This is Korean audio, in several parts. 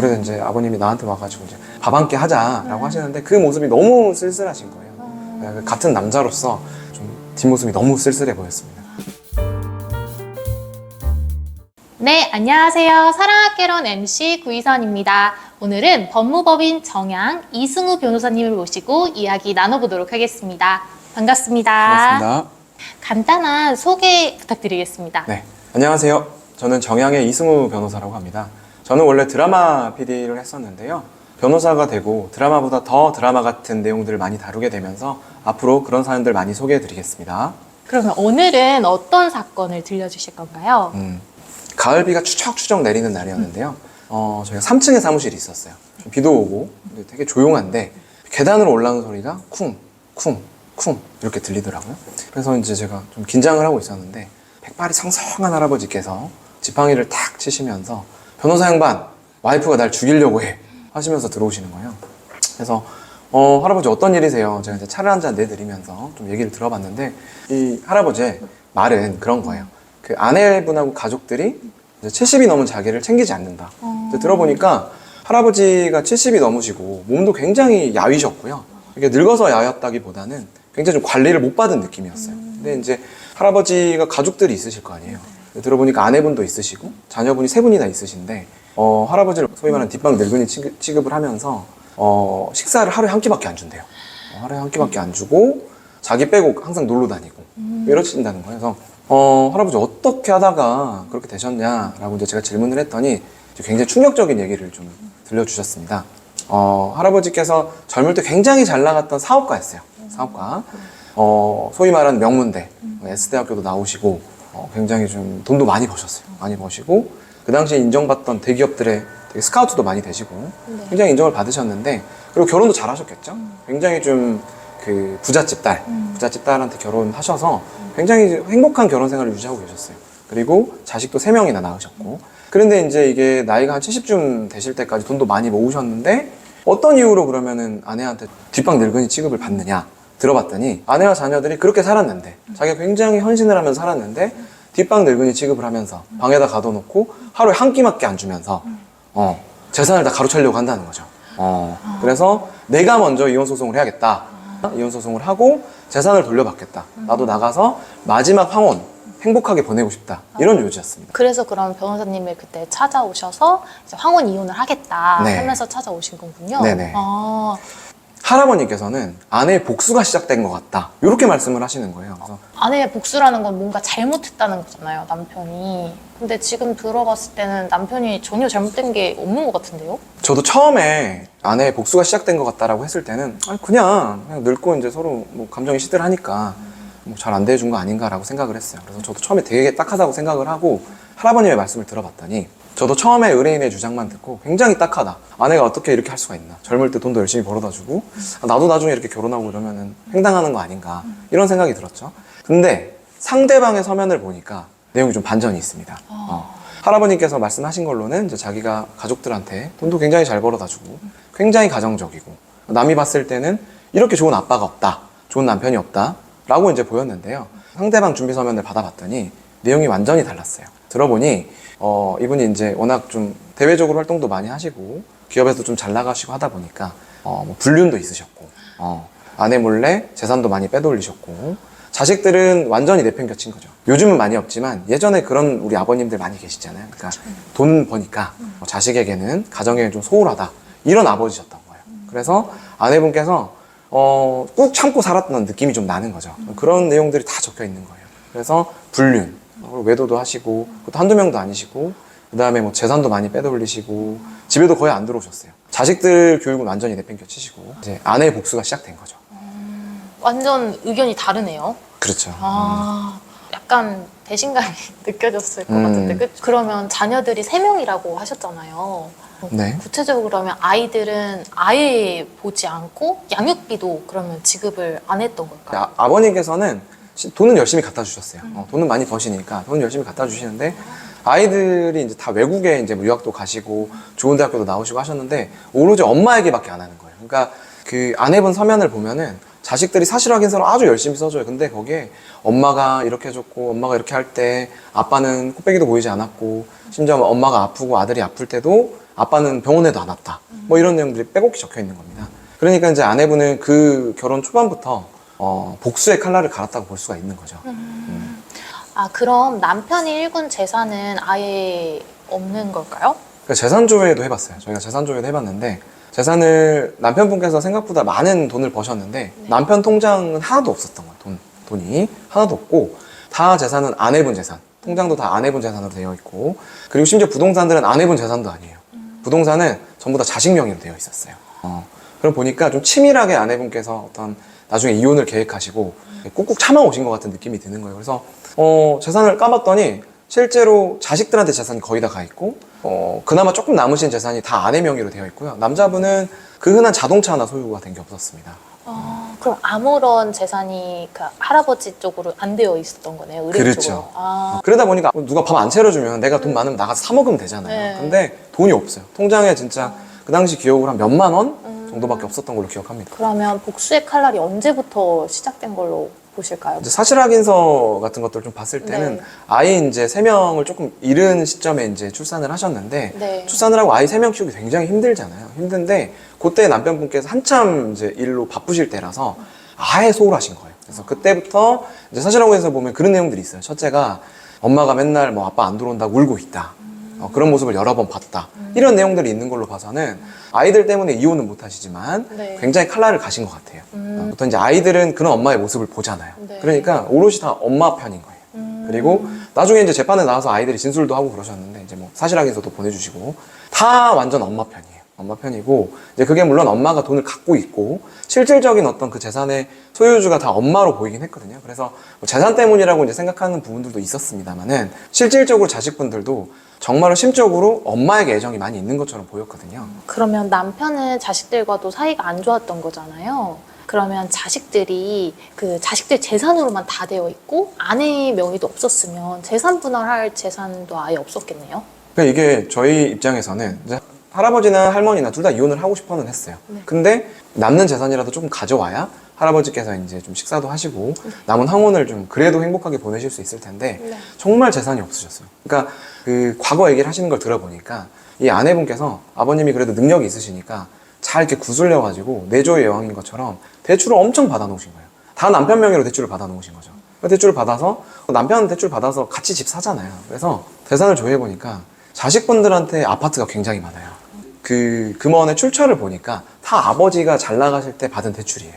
그래서 이제 아버님이 나한테 와가지고 이제 밥 한 끼 하자라고 하시는데 그 모습이 너무 쓸쓸하신 거예요. 같은 남자로서 좀 뒷모습이 너무 쓸쓸해 보였습니다. 네, 안녕하세요. 사랑학개론 MC 구희선입니다. 오늘은 법무법인 정양 이승우 변호사님을 모시고 이야기 나눠보도록 하겠습니다. 반갑습니다. 반갑습니다. 간단한 소개 부탁드리겠습니다. 네, 안녕하세요. 저는 정양의 이승우 변호사라고 합니다. 저는 원래 드라마 PD를 했었는데요. 변호사가 되고 드라마보다 더 드라마 같은 내용들을 많이 다루게 되면서 앞으로 그런 사연들 많이 소개해 드리겠습니다. 그러면 오늘은 어떤 사건을 들려주실 건가요? 가을비가 추적추적 내리는 날이었는데요. 저희가 3층에 사무실이 있었어요. 비도 오고 되게 조용한데 계단으로 올라오는 소리가 쿵, 쿵, 쿵 이렇게 들리더라고요. 그래서 이제 제가 좀 긴장을 하고 있었는데 백발이 성성한 할아버지께서 지팡이를 탁 치시면서 변호사 양반, 와이프가 날 죽이려고 해 하시면서 들어오시는 거예요. 그래서 할아버지 어떤 일이세요? 제가 이제 차를 한 잔 내드리면서 좀 얘기를 들어봤는데 이 할아버지의 말은 그런 거예요. 그 아내분하고 가족들이 이제 70이 넘은 자기를 챙기지 않는다. 들어보니까 할아버지가 70이 넘으시고 몸도 굉장히 야위셨고요. 이게 늙어서 야였다기보다는 굉장히 좀 관리를 못 받은 느낌이었어요. 근데 이제 할아버지가 가족들이 있으실 거 아니에요. 들어보니까 아내분도 있으시고 자녀분이 3분이나 있으신데 할아버지를 소위 말하는 뒷방 늙은이 취급을 하면서 식사를 하루에 한 끼밖에 안 준대요. 하루에 한 끼밖에 안 주고 자기 빼고 항상 놀러 다니고 이러신다는 거예요. 그래서 할아버지 어떻게 하다가 그렇게 되셨냐라고 이제 제가 질문을 했더니 굉장히 충격적인 얘기를 좀 들려주셨습니다. 할아버지께서 젊을 때 굉장히 잘 나갔던 사업가였어요. 사업가. 소위 말하는 명문대, S대학교도 나오시고 굉장히 좀 돈도 많이 버셨어요. 많이 버시고 그 당시에 인정받던 대기업들의 되게 스카우트도 많이 되시고 굉장히 인정을 받으셨는데 그리고 결혼도 잘 하셨겠죠. 굉장히 좀 그 부잣집 딸한테 결혼하셔서 굉장히 행복한 결혼 생활을 유지하고 계셨어요. 그리고 자식도 3명이나 낳으셨고 그런데 이제 이게 나이가 한 70쯤 되실 때까지 돈도 많이 모으셨는데 어떤 이유로 그러면은 아내한테 뒷방 늙은이 취급을 받느냐 들어봤더니 아내와 자녀들이 그렇게 살았는데 자기가 굉장히 헌신을 하면서 살았는데 뒷방 늙은이 취급을 하면서 방에다 가둬놓고 하루에 한 끼밖에 안 주면서 재산을 다 가로채려고 한다는 거죠. 그래서 내가 먼저 이혼소송을 해야겠다. 이혼소송을 하고 재산을 돌려받겠다. 나도 나가서 마지막 황혼 행복하게 보내고 싶다. 이런 요지였습니다. 그래서 그럼 변호사님을 그때 찾아오셔서 이제 황혼 이혼을 하겠다 네. 하면서 찾아오신 거군요. 네네. 할아버님께서는 아내의 복수가 시작된 것 같다. 이렇게 말씀을 하시는 거예요. 그래서 아내의 복수라는 건 뭔가 잘못했다는 거잖아요, 남편이. 근데 지금 들어봤을 때는 남편이 전혀 잘못된 게 없는 것 같은데요? 저도 처음에 아내의 복수가 시작된 것 같다라고 했을 때는 그냥 늙고 이제 서로 뭐 감정이 시들하니까 뭐 잘 안 대해준 거 아닌가라고 생각을 했어요. 그래서 저도 처음에 되게 딱하다고 생각을 하고 할아버님의 말씀을 들어봤더니 저도 처음에 의뢰인의 주장만 듣고 굉장히 딱하다. 아내가 어떻게 이렇게 할 수가 있나. 젊을 때 돈도 열심히 벌어다 주고 나도 나중에 이렇게 결혼하고 이러면은 횡당하는 거 아닌가. 이런 생각이 들었죠. 근데 상대방의 서면을 보니까 내용이 좀 반전이 있습니다. 할아버님께서 말씀하신 걸로는 이제 자기가 가족들한테 돈도 굉장히 잘 벌어다 주고 굉장히 가정적이고 남이 봤을 때는 이렇게 좋은 아빠가 없다. 좋은 남편이 없다. 라고 이제 보였는데요. 상대방 준비 서면을 받아봤더니 내용이 완전히 달랐어요. 들어보니 이분이 이제 워낙 좀 대외적으로 활동도 많이 하시고 기업에서 좀 잘 나가시고 하다 보니까 뭐 불륜도 있으셨고 아내 몰래 재산도 많이 빼돌리셨고 자식들은 완전히 내팽겨친 거죠. 요즘은 많이 없지만 예전에 그런 우리 아버님들 많이 계시잖아요. 그러니까 돈 버니까 자식에게는 가정에는 좀 소홀하다 이런 아버지셨던 거예요. 그래서 아내분께서 꾹 참고 살았던 느낌이 좀 나는 거죠. 그런 내용들이 다 적혀 있는 거예요. 그래서 불륜 외도도 하시고 그것도 한두 명도 아니시고 그 다음에 뭐 재산도 많이 빼돌리시고 집에도 거의 안 들어오셨어요. 자식들 교육은 완전히 내팽겨치시고 이제 아내의 복수가 시작된 거죠. 완전 의견이 다르네요. 그렇죠. 약간 배신감이 느껴졌을 것 같은데 그러면 자녀들이 3명이라고 하셨잖아요. 네. 구체적으로 그러면 아이들은 아예 보지 않고 양육비도 그러면 지급을 안 했던 걸까요? 아버님께서는 돈은 열심히 갖다 주셨어요. 돈은 많이 버시니까 돈은 열심히 갖다 주시는데 아이들이 이제 다 외국에 이제 뭐 유학도 가시고 좋은 대학교도 나오시고 하셨는데 오로지 엄마에게밖에 안 하는 거예요. 그러니까 그 아내분 서면을 보면은 자식들이 사실 확인서를 아주 열심히 써줘요. 근데 거기에 엄마가 이렇게 해줬고 엄마가 이렇게 할 때 아빠는 코빼기도 보이지 않았고 심지어 엄마가 아프고 아들이 아플 때도 아빠는 병원에도 안 왔다. 뭐 이런 내용들이 빼곡히 적혀 있는 겁니다. 그러니까 이제 아내분은 그 결혼 초반부터 복수의 칼날을 갈았다고 볼 수가 있는 거죠. 아, 그럼 남편이 일군 재산은 아예 없는 걸까요? 그러니까 재산 조회도 해봤어요. 저희가 재산 조회도 해봤는데 재산을 남편분께서 생각보다 많은 돈을 버셨는데 남편 통장은 하나도 없었던 거예요. 돈이 하나도 없고 다 재산은 아내분 재산. 통장도 다 아내분 재산으로 되어 있고 그리고 심지어 부동산들은 아내분 재산도 아니에요. 부동산은 전부 다 자식 명의로 되어 있었어요. 그럼 보니까 좀 치밀하게 아내분께서 어떤 나중에 이혼을 계획하시고 꾹꾹 참아오신 것 같은 느낌이 드는 거예요. 그래서 재산을 까봤더니 실제로 자식들한테 재산이 거의 다 가 있고 그나마 조금 남으신 재산이 다 아내 명의로 되어 있고요. 남자분은 그 흔한 자동차 하나 소유가 된 게 없었습니다. 그럼 아무런 재산이 그 할아버지 쪽으로 안 되어 있었던 거네요, 의뢰 그렇죠. 쪽으로. 아, 그러다 보니까 누가 밥 안 차려주면 내가 돈 많으면 나가서 사 먹으면 되잖아요. 네. 근데 돈이 없어요. 통장에 진짜 그 당시 기억으로 한 몇만 원 정도밖에 없었던 걸로 기억합니다. 그러면 복수의 칼날이 언제부터 시작된 걸로 보실까요? 이제 사실 확인서 같은 것들을 좀 봤을 때는 네. 아이 이제 3명을 조금 이른 시점에 이제 출산을 하셨는데 네. 출산을 하고 아이 3명 키우기 굉장히 힘들잖아요. 힘든데 그때 남편분께서 한참 이제 일로 바쁘실 때라서 아예 소홀하신 거예요. 그래서 그때부터 이제 사실 확인서 보면 그런 내용들이 있어요. 첫째가 엄마가 맨날 뭐 아빠 안 들어온다고 울고 있다. 그런 모습을 여러 번 봤다. 이런 내용들이 있는 걸로 봐서는 아이들 때문에 이혼은 못 하시지만 네. 굉장히 칼날을 가신 것 같아요. 보통 이제 아이들은 그런 엄마의 모습을 보잖아요. 네. 그러니까 오롯이 다 엄마 편인 거예요. 그리고 나중에 이제 재판에 나와서 아이들이 진술도 하고 그러셨는데 이제 뭐 사실 확인서도 보내주시고 다 완전 엄마 편이에요. 엄마 편이고 이제 그게 물론 엄마가 돈을 갖고 있고 실질적인 어떤 그 재산의 소유주가 다 엄마로 보이긴 했거든요. 그래서 뭐 재산 때문이라고 이제 생각하는 부분들도 있었습니다만은 실질적으로 자식분들도 정말로 심적으로 엄마에게 애정이 많이 있는 것처럼 보였거든요. 그러면 남편은 자식들과도 사이가 안 좋았던 거잖아요. 그러면 자식들이 그 자식들 재산으로만 다 되어 있고 아내의 명의도 없었으면 재산 분할할 재산도 아예 없었겠네요. 그러니까 이게 저희 입장에서는 이제 할아버지나 할머니나 둘 다 이혼을 하고 싶어는 했어요. 네. 근데 남는 재산이라도 조금 가져와야 할아버지께서 이제 좀 식사도 하시고 남은 황혼을 좀 그래도 행복하게 보내실 수 있을 텐데 네. 정말 재산이 없으셨어요. 그러니까 그 과거 얘기를 하시는 걸 들어보니까 이 아내분께서 아버님이 그래도 능력이 있으시니까 잘 이렇게 구슬려가지고 내조의 여왕인 것처럼 대출을 엄청 받아놓으신 거예요. 다 남편 명의로 대출을 받아놓으신 거죠. 대출을 받아서 남편 대출 받아서 같이 집 사잖아요. 그래서 재산을 조회해보니까 자식분들한테 아파트가 굉장히 많아요. 그 금원의 출처를 보니까 다 아버지가 잘 나가실 때 받은 대출이에요.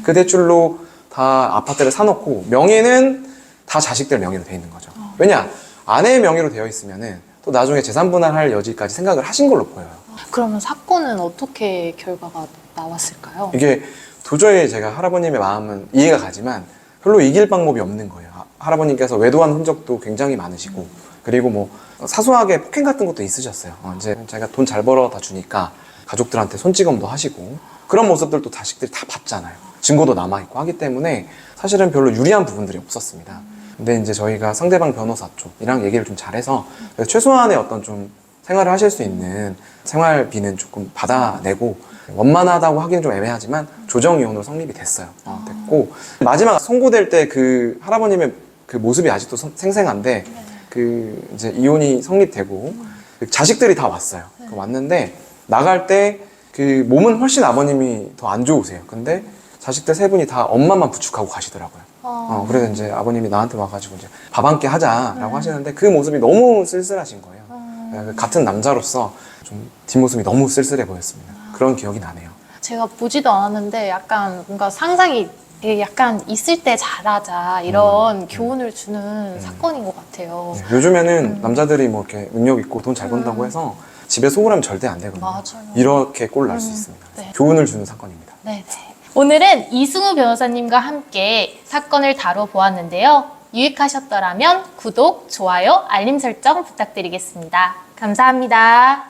그 대출로 다 아파트를 사놓고 명의는 다 자식들 명의로 돼 있는 거죠. 왜냐? 아내의 명의로 되어 있으면은 또 나중에 재산 분할할 여지까지 생각을 하신 걸로 보여요. 그러면 사건은 어떻게 결과가 나왔을까요? 이게 도저히 제가 할아버님의 마음은 이해가 가지만 별로 이길 방법이 없는 거예요. 할아버님께서 외도한 흔적도 굉장히 많으시고 그리고 뭐 사소하게 폭행 같은 것도 있으셨어요. 이제 자기가 돈 잘 벌어 다 주니까 가족들한테 손찌검도 하시고 그런 모습들도 자식들이 다 봤잖아요. 증거도 남아있고 하기 때문에 사실은 별로 유리한 부분들이 없었습니다. 근데 이제 저희가 상대방 변호사 쪽이랑 얘기를 좀 잘해서 최소한의 어떤 좀 생활을 하실 수 있는 생활비는 조금 받아내고 원만하다고 하기는 좀 애매하지만 조정이혼으로 성립이 됐어요. 됐고 마지막 선고될 때 그 할아버님의 그 모습이 아직도 생생한데 그 이제 이혼이 성립되고 자식들이 다 왔어요. 왔는데 나갈 때 그 몸은 훨씬 아버님이 더 안 좋으세요. 근데 자식들 세 분이 다 엄마만 부축하고 가시더라고요. 그래서 이제 아버님이 나한테 와가지고 이제 밥 한 끼 하자라고 하시는데 그 모습이 너무 쓸쓸하신 거예요. 같은 남자로서 좀 뒷모습이 너무 쓸쓸해 보였습니다. 그런 기억이 나네요. 제가 보지도 않았는데 약간 뭔가 상상이 되게 약간 있을 때 잘하자 이런 교훈을 주는 사건인 것 같아요. 네, 요즘에는 남자들이 뭐 이렇게 능력 있고 돈 잘 번다고 해서 집에 소홀하면 절대 안 되거든요. 맞아요. 이렇게 꼴 날 수 있습니다. 네. 교훈을 주는 사건입니다. 네. 오늘은 이승우 변호사님과 함께 사건을 다뤄보았는데요. 유익하셨더라면 구독, 좋아요, 알림 설정 부탁드리겠습니다. 감사합니다.